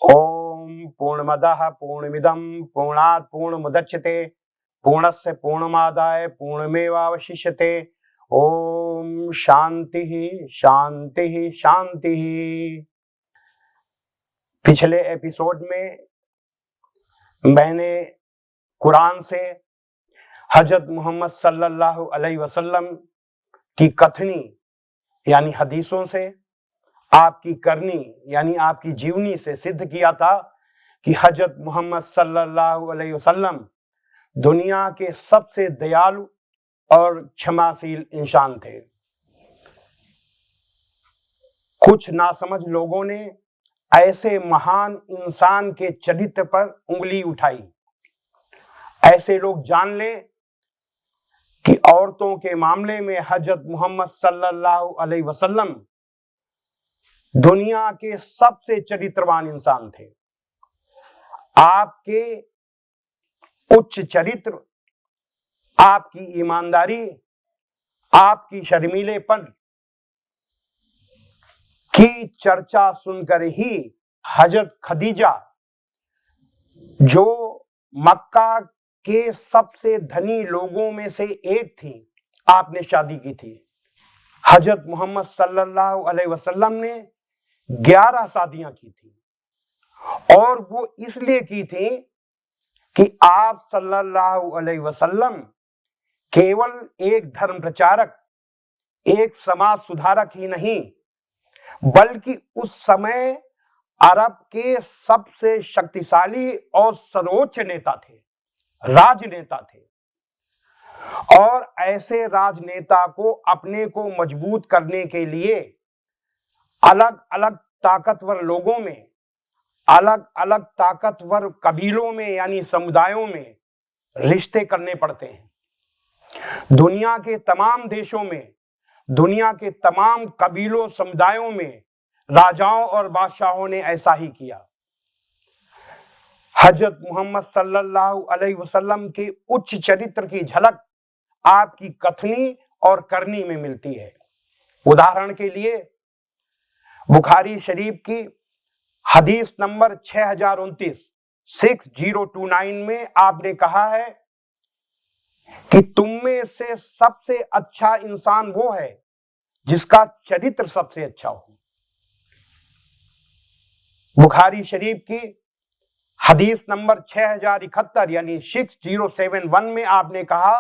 ओम पूर्णमदः पूर्णमिदं पूर्णात् पूर्णमुदच्यते पूर्णस्य पूर्णमादाय पूर्णमेवावशिष्यते। ओम शांति शांति शांति। पिछले एपिसोड में मैंने कुरान से हजरत मोहम्मद सल्लल्लाहु अलैहि वसल्लम की कथनी यानी हदीसों से आपकी करनी यानी आपकी जीवनी से सिद्ध किया था कि हजरत मोहम्मद सल्लल्लाहु अलैहि वसल्लम दुनिया के सबसे दयालु और क्षमाशील इंसान थे। कुछ नासमझ लोगों ने ऐसे महान इंसान के चरित्र पर उंगली उठाई। ऐसे लोग जान ले कि औरतों के मामले में हजरत मोहम्मद सल्लल्लाहु अलैहि वसल्लम दुनिया के सबसे चरित्रवान इंसान थे। आपके उच्च चरित्र, आपकी ईमानदारी, आपकी शर्मीलेपन की चर्चा सुनकर ही हजरत खदीजा, जो मक्का के सबसे धनी लोगों में से एक थी, आपने शादी की थी। हजरत मोहम्मद सल्लल्लाहु अलैहि वसल्लम ने 11 शादियां की थी और वो इसलिए की थी कि आप सल्लल्लाहु अलैहि वसल्लम केवल एक धर्म प्रचारक, एक समाज सुधारक ही नहीं, बल्कि उस समय अरब के सबसे शक्तिशाली और सर्वोच्च नेता थे, राजनेता थे। और ऐसे राजनेता को अपने को मजबूत करने के लिए अलग अलग ताकतवर लोगों में, अलग अलग ताकतवर कबीलों में यानी समुदायों में रिश्ते करने पड़ते हैं। दुनिया के तमाम देशों में, दुनिया के तमाम कबीलों समुदायों में राजाओं और बादशाहों ने ऐसा ही किया। हजरत मोहम्मद सल्लल्लाहु अलैहि वसल्लम के उच्च चरित्र की झलक आपकी कथनी और करनी में मिलती है। उदाहरण के लिए बुखारी शरीफ की हदीस नंबर 6029 में आपने कहा है कि तुम में से सबसे अच्छा इंसान वो है जिसका चरित्र सबसे अच्छा हो। बुखारी शरीफ की हदीस नंबर 6071 यानी 6071 में आपने कहा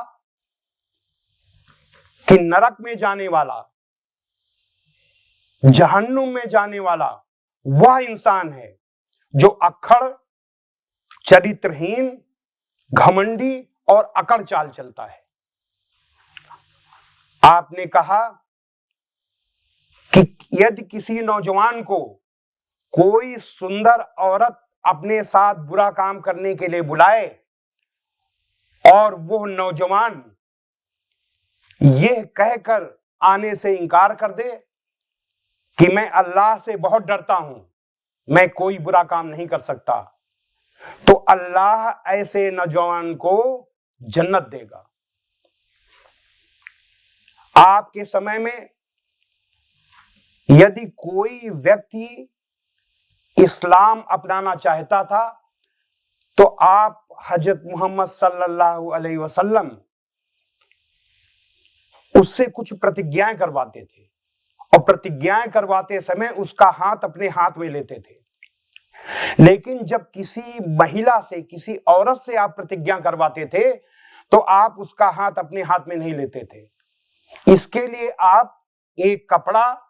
कि नरक में जाने वाला, जहन्नुम में जाने वाला वह इंसान है जो अक्खड़, चरित्रहीन, घमंडी और अकड़ चाल चलता है। आपने कहा कि यदि किसी नौजवान को कोई सुंदर औरत अपने साथ बुरा काम करने के लिए बुलाए और वो नौजवान यह कहकर आने से इनकार कर दे कि मैं अल्लाह से बहुत डरता हूं, मैं कोई बुरा काम नहीं कर सकता, तो अल्लाह ऐसे नौजवान को जन्नत देगा। आपके समय में यदि कोई व्यक्ति इस्लाम अपनाना चाहता था तो आप हजरत मोहम्मद सल्लल्लाहु अलैहि वसल्लम उससे कुछ प्रतिज्ञाएं करवाते थे और प्रतिज्ञाएं करवाते समय उसका हाथ अपने हाथ में लेते थे। लेकिन जब किसी महिला से, किसी औरत से आप प्रतिज्ञा करवाते थे तो आप उसका हाथ अपने हाथ में नहीं लेते थे। इसके लिए आप एक कपड़ा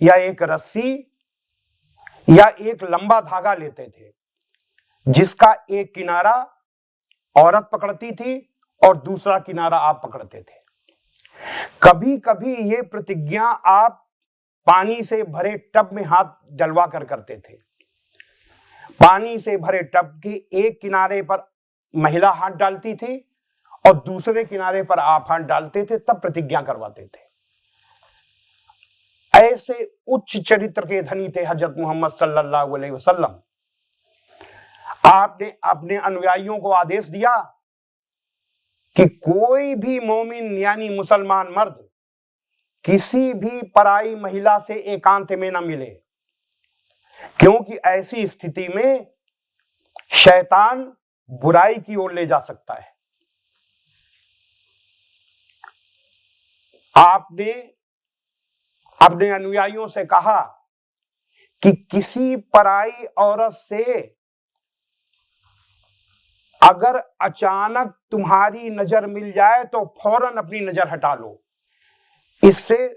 या एक रस्सी या एक लंबा धागा लेते थे जिसका एक किनारा औरत पकड़ती थी और दूसरा किनारा आप पकड़ते थे। कभी कभी ये प्रतिज्ञा आप पानी से भरे टब में हाथ डलवा कर करते थे। पानी से भरे टब के एक किनारे पर महिला हाथ डालती थी और दूसरे किनारे पर आप हाथ डालते थे, तब प्रतिज्ञा करवाते थे। ऐसे उच्च चरित्र के धनी थे हजरत मोहम्मद सल्लल्लाहु अलैहि वसल्लम। आपने अपने अनुयायियों को आदेश दिया कि कोई भी मोमिन यानी मुसलमान मर्द किसी भी पराई महिला से एकांत में न मिले। क्योंकि ऐसी स्थिति में शैतान बुराई की ओर ले जा सकता है। आपने अपने अनुयायियों से कहा कि किसी पराई औरत से अगर अचानक तुम्हारी नजर मिल जाए तो फौरन अपनी नजर हटा लो, इससे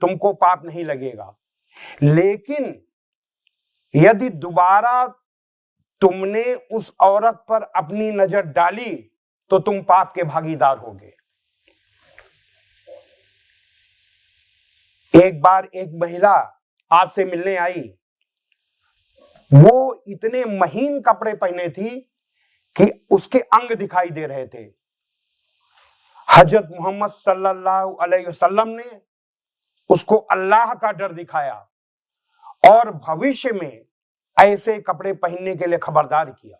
तुमको पाप नहीं लगेगा। लेकिन यदि दोबारा तुमने उस औरत पर अपनी नजर डाली तो तुम पाप के भागीदार होगे। एक बार एक महिला आपसे मिलने आई, वो इतने महीन कपड़े पहने थी कि उसके अंग दिखाई दे रहे थे। हजरत मोहम्मद सल्लल्लाहु अलैहि वसल्लम ने उसको अल्लाह का डर दिखाया और भविष्य में ऐसे कपड़े पहनने के लिए खबरदार किया।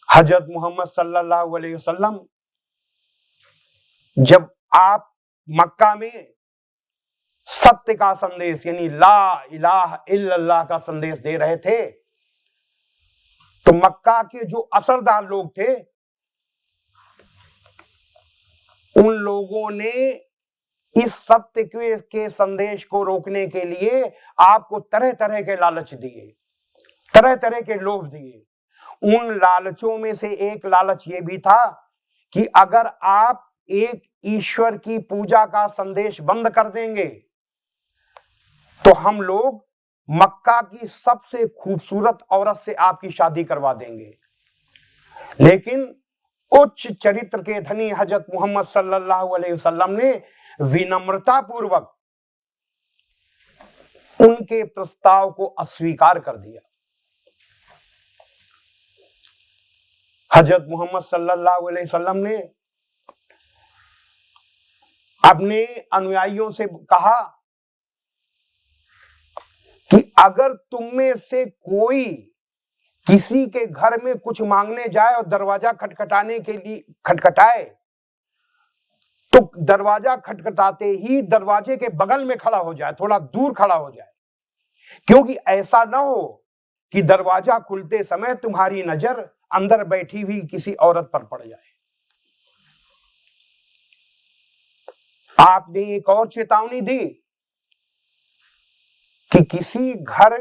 हजरत मोहम्मद सल्लल्लाहु अलैहि वसल्लम जब आप मक्का में सत्य का संदेश यानी ला इलाहा इल्लल्लाह का संदेश दे रहे थे, तो मक्का के जो असरदार लोग थे उन लोगों ने इस सत्य के संदेश को रोकने के लिए आपको तरह तरह के लालच दिए, तरह तरह के लोभ दिए। उन लालचों में से एक लालच ये भी था कि अगर आप एक ईश्वर की पूजा का संदेश बंद कर देंगे तो हम लोग मक्का की सबसे खूबसूरत औरत से आपकी शादी करवा देंगे। लेकिन उच्च चरित्र के धनी हजरत मोहम्मद सल्लल्लाहु अलैहि वसल्लम ने विनम्रता पूर्वक उनके प्रस्ताव को अस्वीकार कर दिया। हजरत मोहम्मद सल्लल्लाहु अलैहि वसल्लम ने अपने अनुयायियों से कहा कि अगर तुम में से कोई किसी के घर में कुछ मांगने जाए और दरवाजा खटखटाने के लिए खटखटाए तो दरवाजा खटखटाते ही दरवाजे के बगल में खड़ा हो जाए, थोड़ा दूर खड़ा हो जाए, क्योंकि ऐसा ना हो कि दरवाजा खुलते समय तुम्हारी नजर अंदर बैठी हुई किसी औरत पर पड़ जाए। आपने एक और चेतावनी दी कि किसी घर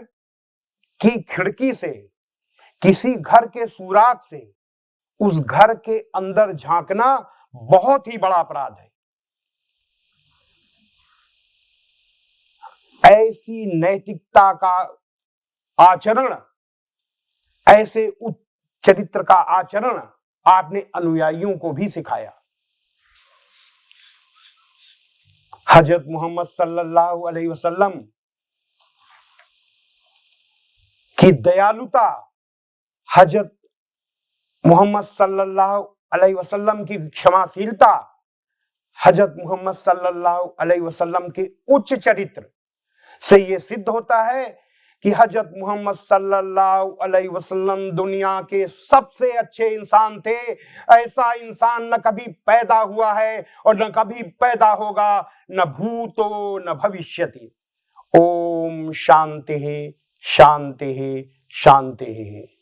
की खिड़की से, किसी घर के सुराख से उस घर के अंदर झांकना बहुत ही बड़ा अपराध है। ऐसी नैतिकता का आचरण, ऐसे उच्च चरित्र का आचरण आपने अनुयायियों को भी सिखाया। हजरत मोहम्मद सल्लल्लाहु अलैहि वसल्लम की दयालुता, हजरत मोहम्मद सल्लल्लाहु अलैहि वसल्लम की क्षमाशीलता, हजरत मोहम्मद सल्लल्लाहु अलैहि वसल्लम के उच्च चरित्र से यह सिद्ध होता है कि हजरत मोहम्मद सल्लल्लाहु अलैहि वसल्लम दुनिया के सबसे अच्छे इंसान थे। ऐसा इंसान न कभी पैदा हुआ है और न कभी पैदा होगा, न भूतो न भविष्यति। ओम शांति शांति शांति।